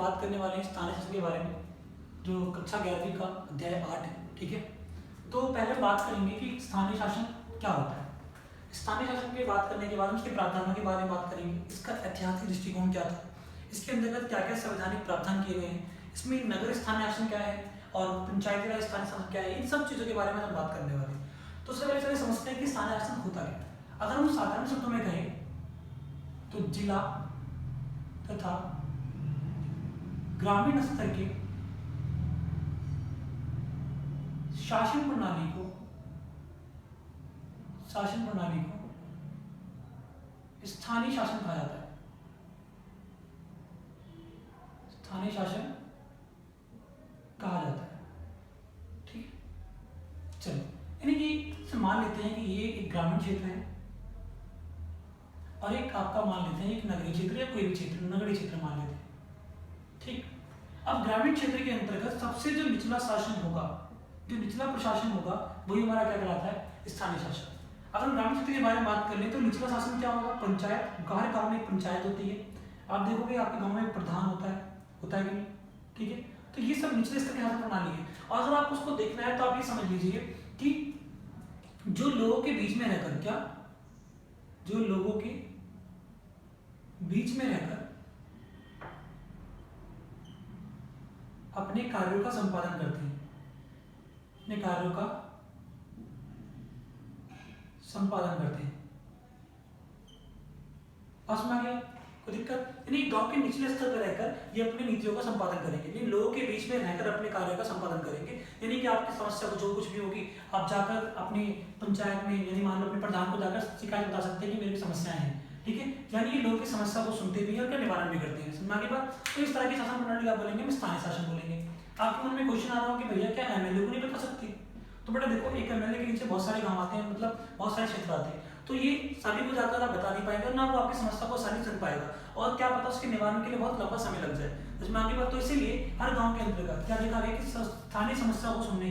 बात करने वाले हैं स्थानीय शासन के बारे में, जो कक्षा 11वीं का अध्याय 8 है। ठीक है, तो पहले बात करेंगे कि स्थानीय शासन क्या होता है। स्थानीय शासन की बात करने के बाद उसके प्रावधानों के बारे में बात करेंगे, इसका ऐतिहासिक दृष्टिकोण क्या था, इसके अंतर्गत क्या क्या संवैधानिक प्रावधान किए गए हैं, इसमें नगर स्थानीय शासन क्या है और पंचायती राज स्थानीय शासन क्या है, इन सब चीज़ों के बारे में हम बात करने वाले हैं। तो सबसे पहले समझते हैं कि स्थानीय शासन होता क्या। अगर हम साधारण शब्दों में कहें तो जिला तथा ग्रामीण स्तर के शासन प्रणाली को स्थानीय शासन कहा जाता है। स्थानीय शासन कहा जाता है। ठीक है, चलो, यानी कि मान लेते हैं कि ये एक ग्रामीण क्षेत्र है और एक आपका मान लेते हैं एक नगरीय क्षेत्र या कोई भी क्षेत्र, नगरीय क्षेत्र मान लेते हैं। ठीक, अब ग्रामीण क्षेत्र के अंतर्गत सबसे जो निचला शासन होगा, जो निचला प्रशासन होगा, वही हमारा क्या कहलाता है, स्थानीय शासन। अगर हम ग्रामीण क्षेत्र के बारे में बात कर लें तो निचला शासन क्या होगा, पंचायत। हर गांव में एक पंचायत होती है। आप देखोगे आपके गांव में एक प्रधान होता है कि नहीं। ठीक है, तो ये सब निचले स्तर की शासन प्रणाली है। और अगर आप उसको देखना है तो आप ये समझ लीजिए कि जो लोगों के बीच में रहकर अपने कार्यों का संपादन करते हैं, पास में आ गया, कोई दिक्कत। यानी गांव के निचले स्तर पर रहकर ये अपनी नीतियों का संपादन करेंगे, यानी लोगों के बीच में रहकर अपने कार्यों का संपादन करेंगे। यानी कि आपकी समस्या को जो कुछ भी होगी, आप जाकर अपनी पंचायत में, यानी मान लो अपने प्रधान को जाकर शिकायत बता सकते हैं कि मेरी समस्याएं हैं। ठीक है, यानी कि लोगों की समस्या को सुनते भी हैं और उनका निवारण भी करते हैं। समझ में बात। तो इस तरह की शासन प्रणाली आप बोलेंगे, हम स्थानीय शासन बोलेंगे। आपके मन में क्वेश्चन आ रहा हो कि भैया क्या एमएलए को नहीं बता सकती? तो बेटा देखो, एक एमएलए के नीचे बहुत सारे गांव आते हैं, मतलब बहुत सारे क्षेत्र आते हैं, तो ये सभी को जाकर आप बता नहीं पाएंगे, ना वो आपकी समस्या को आसानी सुन पाएगा, और क्या पता उसके निवारण के लिए बहुत लंबा समय लग जाए। इसमें आगे बात, तो इसीलिए हर गांव के अंतर्गत क्या देखा गया कि स्थानीय समस्या को सुनने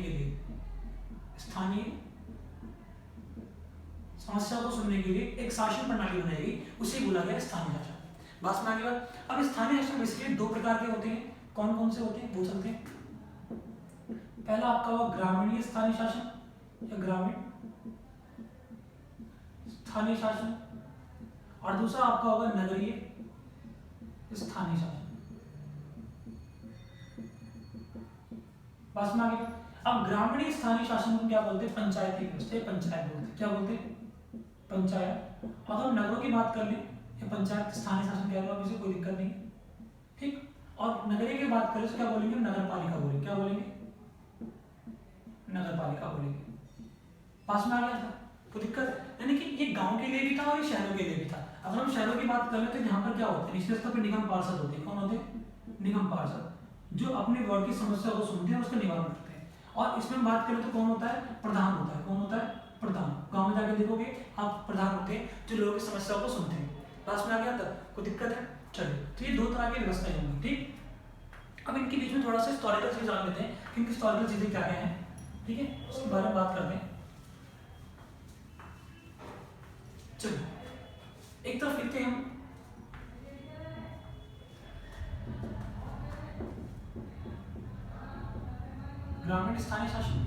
के लिए एक शासन प्रणाली बनाएगी, उसे बोला गया स्थानीय शासन। बस में आगे बात। अब स्थानीय शासन बेसिकली दो प्रकार के होते हैं। कौन कौन से होते हैं पूछ सकते हैं। पहला आपका होगा ग्रामीण स्थानीय शासन या ग्रामीण स्थानीय शासन, और दूसरा आपका होगा नगरीय स्थानीय शासन। बस में आगे। अब ग्रामीण स्थानीय शासन को क्या बोलते हैं, पंचायती व्यवस्था, पंचायत बोलते हैं। क्या बोलते हैं, पंचायत। अगर हम नगरों की बात कर लें या पंचायत स्थानीय शासन कह लो, इसे कोई दिक्कत नहीं। ठीक, और नगरीय की बात करें तो क्या बोलेंगे, नगर पालिका बोलेंगे। क्या बोलेंगे, नगर पालिका बोलेंगे। पास में आ गया था, कोई दिक्कत। यानी कि ये गांव के लिए भी था और ये शहरों के लिए भी था। अगर हम शहरों की बात कर लें तो यहाँ पर क्या होता है, निचले स्तर पर निगम पार्षद होते हैं। कौन होते हैं, निगम पार्षद, जो अपने वार्ड की समस्या को सुनते हैं, उसका निवारण करते हैं। और इसमें बात करें तो कौन होता है, प्रधान होता है। कौन होता है, प्रधान। गांव में जाके देखोगे आप, प्रधान होते हैं जो लोगों की समस्याओं को सुनते हैं। पास में आ गया तब, कोई दिक्कत है। चलिए, तो ये दो तरह की व्यवस्थाएं होंगी। ठीक, अब इनके बीच में थोड़ा सा हिस्टोरिकल चीज जान लेते हैं कि इनकी हिस्टोरिकल चीजें क्या क्या हैं। ठीक है, उसके बारे में बात करते हैं। चलिए, एक तरफ लिखते हैं हम ग्रामीण स्थानीय शासन,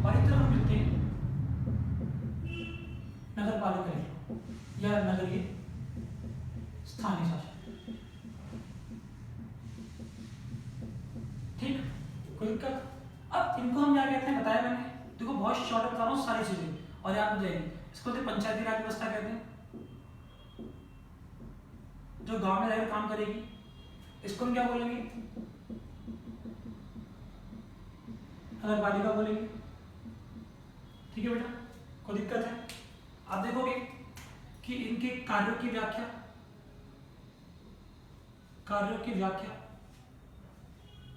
और एक तरफ हम लिखते हैं नगर पालिका या नगरीय स्थानीय शासन। ठीक, कोई दिक्कत। अब इनको हम क्या कहते हैं, बताया मैंने, देखो बहुत शॉर्ट बता रहा हूँ सारी चीजें और याद हो जाएगी। इसको पंचायती राज व्यवस्था कहते हैं, जो गांव में रहकर काम करेगी। इसको हम क्या बोलेंगे, नगर पालिका बोलेंगे। ठीक है बेटा, कोई दिक्कत है। आप देखोगे कि इनके कार्यों की व्याख्या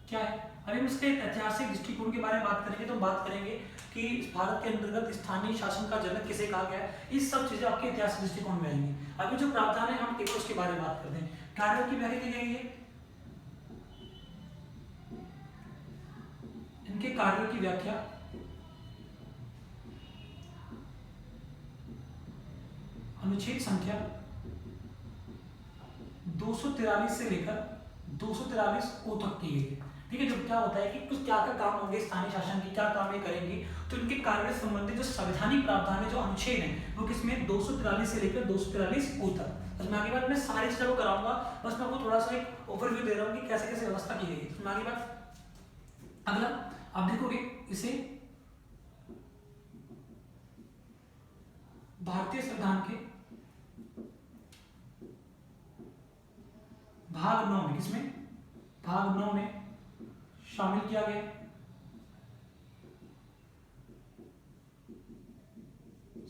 क्या है। अभी हम इसके ऐतिहासिक दृष्टिकोण के बारे में बात करेंगे तो बात करेंगे कि भारत के अंतर्गत स्थानीय शासन का जनक किसे कहा गया है। इस सब चीजें आपके ऐतिहासिक दृष्टिकोण में आएंगी। अभी जो प्रावधान है हम केवल उसके बारे में बात करते हैं। कार्यों की व्याख्या की गई है, इनके कार्यों की व्याख्या अनुच्छेद संख्या 243 से लेकर 243 ओ तक की गई है। ठीक है, जब क्या होता है कि कुछ क्या क्या काम होंगे स्थानीय शासन के, क्या काम ये करेंगे, तो इनके कार्य से संबंधित जो संवैधानिक प्रावधान है, जो अनुच्छेद है, वो किसमें 243 से लेकर 243 ओ तक। बस मैं आगे बात में सारी चीजों को कराऊंगा, बस मैं आपको थोड़ा सा एक ओवरव्यू दे रहा हूँ कि कैसे कैसे व्यवस्था की गई है। तो आगे बात, अगला आप देखोगे इसे भारतीय संविधान के भाग 9 में, किसमें, भाग 9 में शामिल किया गया।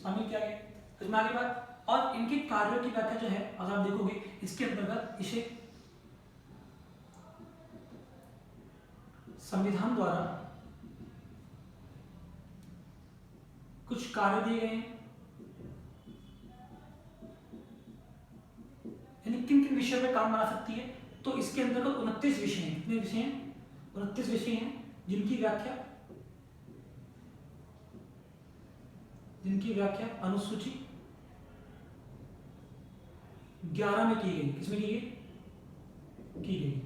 शामिल किया गया। इसमें आगे बात, और इनके कार्यों की व्याख्या जो है अगर आप देखोगे इसके अंतर्गत इसे संविधान द्वारा कुछ कार्य दिए गए हैं, यानी किन किन विषयों में काम बना सकती है। तो इसके अंतर्गत 29 विषय हैं। कितने विषय हैं? 29 विषय हैं, जिनकी व्याख्या अनुसूची 11 में की गई। किसमें की गई?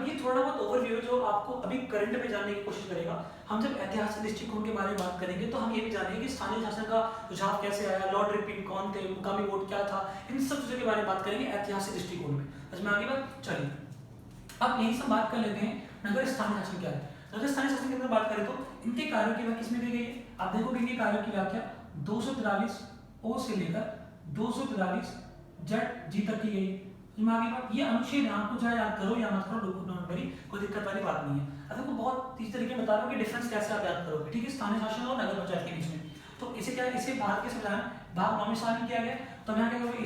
ये थोड़ा बहुत ओवरव्यू है जो आपको अभी करंट में जानने की कोशिश करेगा। हम जब ऐतिहासिक दृष्टिकोण के बारे में बात करेंगे तो हम ये भी जानेंगे कि स्थानीय शासन का रुझाव कैसे आया, लॉर्ड रिपन कौन थे, मुकामी वोट क्या था, इन सब चीजों के बारे में बात करेंगे ऐतिहासिक दृष्टिकोण में। इसमें आगे बात, चलिए अब यही सब बात कर लेते हैं नगर स्थानीय शासन क्या है। नगर स्थानीय शासन के अंदर बात करें तो इनके कार्यों की व्याख्या किसमें दी गई है? आप देखोगे इनके कार्यों की व्याख्या 243 ओ से लेकर 243 जेड जी तक की गई है। आगे बात, ये अनुच्छेद है, आपको चाहे याद करो या मत करो, डोंट वरी, कोई दिक्कत वाली बात नहीं है। अब देखो बहुत इस तरीके बता रहा हूँ कि डिफरेंस कैसे आप याद करोगे। ठीक है, स्थानीय शासन और नगर पंचायत के बीच में। तो इसे क्या है, इसे भारत के संविधान भाग 9 में शामिल किया गया। तो यहाँ क्या करोगे,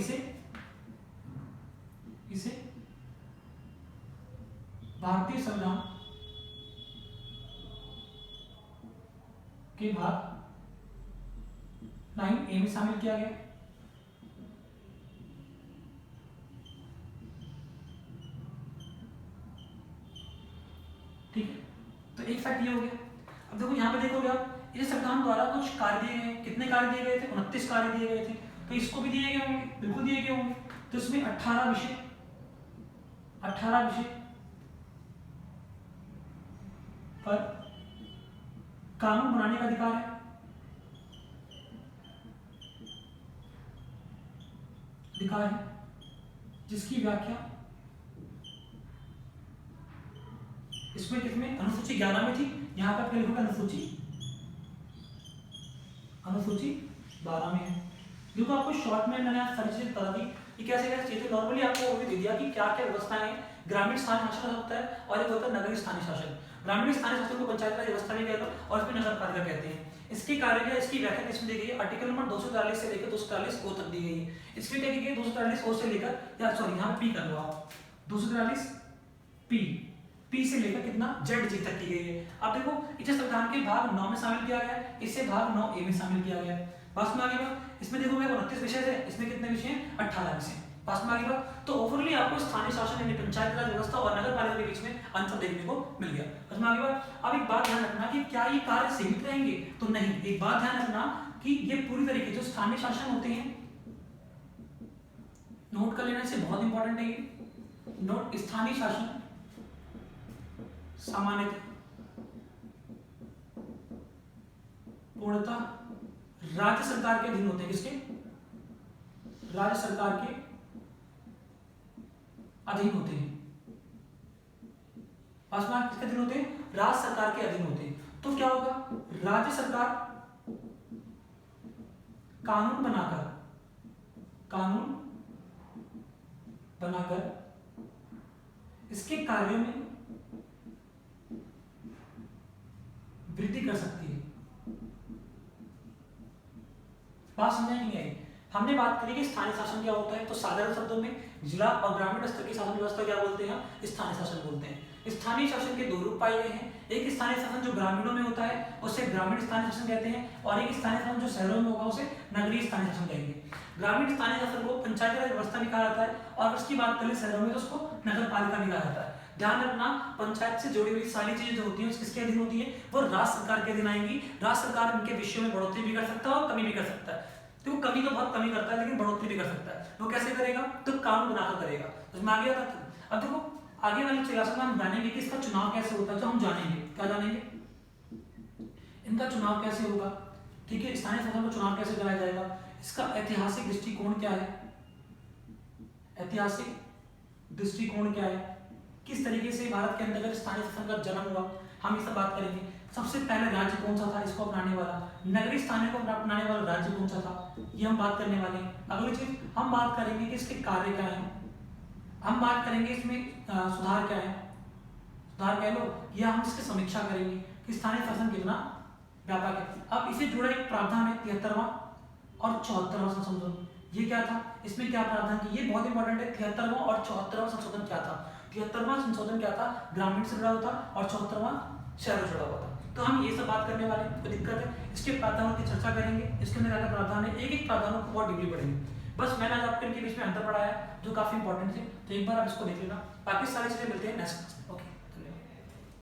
इसे भारतीय संविधान के भाग 9A में शामिल किया गया। ठीक है, तो एक फैक्ट ये हो गया। अब देखो यहाँ पे देखोगे आप, इस संविधान द्वारा कुछ कार्य दिए गए। कितने कार्य दिए गए थे? 29 कार्य दिए गए थे। तो इसको भी दिए गए होंगे, बिल्कुल दिए गए होंगे। तो इसमें 18 विषय पर कानून बनाने का अधिकार है। जिसकी व्याख्या इसमें कितने अनुसूची 11 में थी, यहाँ पर लिखोगे अनुसूची 12 में है। देखो आपको शॉर्ट में मैंने आज सारी चीजें बता दी कि कैसे कैसे चीजें, नॉर्मली आपको वो भी दे दिया कि क्या क्या व्यवस्थाएं ग्रामीण स्थानीय शासन होता है और एक होता है नगरीय स्थानीय शासन। ग्रामीण स्थानीय शासन को पंचायत राज व्यवस्था भी कहते हैं और इसमें नगर पालिका कहते हैं। इसकी कार्य क्या, इसकी व्याख्या किसमें दी गई है? आर्टिकल नंबर 243 से लेकर 243 ओ तक दी गई है। इसमें क्या की गई? 243 ओ से लेकर, या सॉरी यहाँ पी कर लो आप, 243 पी से लेकर कितना जेड जी तक की गई है। अब देखो इसे संविधान के भाग 9 में शामिल किया गया है, इसे भाग 9A में शामिल किया गया है। पास में आगे बात, इसमें देखोगे 29 विषय थे, इसमें कितने विषय हैं? 18 विषय। पास में आगे बात, तो ओवरऑली आपको स्थानीय शासन यानी पंचायत राज व्यवस्था और नगर पालिका के बीच में अंतर देखने को मिल गया। पास में आगे बात, अब एक बात ध्यान रखना कि क्या ये कार्य सीमित रहेंगे? तो नहीं, एक बात ध्यान रखना कि ये पूरी तरीके जो स्थानीय शासन होते हैं, नोट कर लेना, से बहुत इंपॉर्टेंट है ये नोट, स्थानीय शासन सामान्यतः पूर्णतः राज्य सरकार के अधीन होते हैं। किसके? राज्य सरकार के अधीन होते हैं। पासवान किसके अधीन होते हैं? राज्य सरकार के अधीन होते हैं। तो क्या होगा, राज्य सरकार कानून बनाकर इसके कार्यों में वृद्धि कर सकती है। बात समझ नहीं आई? हमने बात करी कि स्थानीय शासन क्या होता है, तो साधारण शब्दों में जिला और ग्रामीण स्तर की शासन व्यवस्था क्या बोलते हैं? स्थानीय शासन बोलते हैं। स्थानीय शासन के दो रूप पाए गए हैं, एक स्थानीय शासन जो ग्रामीणों में होता है उसे ग्रामीण स्थानीय शासन कहते हैं, और एक स्थानीय शासन जो शहरों में होगा उसे नगरीय स्थानीय शासन कहेंगे। ग्रामीण स्थानीय शासन को पंचायती राज व्यवस्था भी कहा जाता है, और उसकी बात करें शहरों में तो उसको नगर पालिका भी कहा जाता है। ध्यान रखना, पंचायत से जुड़ी हुई सारी चीजें जो होती हैं किसके अधीन होती है? वो राज्य सरकार के अधीन आएंगी। राज्य सरकार इनके विषयों में बढ़ोतरी भी कर सकता है और कमी भी कर सकता है। तो वो कमी तो बहुत कमी करता है लेकिन बढ़ोतरी भी कर सकता है। वो कैसे करेगा? तो कानून बनाकर करेगा। तो मैं आ गया था। अब देखो आगे वाली क्लास में हम जानेंगे कि इसका चुनाव कैसे होता है। तो हम जानेंगे, क्या जानेंगे? इनका चुनाव कैसे होगा, ठीक है, स्थानीय संस्थाओं का चुनाव कैसे कराया जाएगा, इसका ऐतिहासिक दृष्टिकोण क्या है, ऐतिहासिक दृष्टिकोण क्या है, किस तरीके से भारत के अंतर्गत स्थानीय शासन का जन्म हुआ, हम ये सब बात करेंगे। सबसे पहले राज्य कौन सा था इसको अपनाने वाला, नगरीय स्थानीय को अपनाने वाला राज्य कौन सा था, ये हम बात करने वाले हैं। अगली चीज हम बात करेंगे कि इसके कार्य क्या है, हम बात करेंगे इसमें सुधार क्या है, सुधार कह लो, या हम इसकी समीक्षा करेंगे कि स्थानीय शासन कितना व्यापक है। अब इसे जुड़ा एक प्रावधान है 73वां और 74वां संशोधन। ये क्या था, इसमें क्या प्रावधान की, ये बहुत इंपॉर्टेंट है। 73वां और 74वां संशोधन क्या था? 73वां संशोधन क्या था? ग्रामीण से जुड़ा हुआ था और 74वां शहर से जुड़ा हुआ था। तो हम ये सब बात करने वाले हैं, कोई दिक्कत है? इसके प्रावधानों की चर्चा करेंगे, इसके अंदर क्या प्रावधान है, एक एक प्रावधानों को बहुत डीपली पढ़ेंगे। बस मैंने आज आपके इनके बीच में अंतर पढ़ाया जो काफी इंपॉर्टेंट थे, तो एक बार आप इसको देख लेना, बाकी सारी चीजें मिलते हैं नेक्स्ट क्लास में। ओके।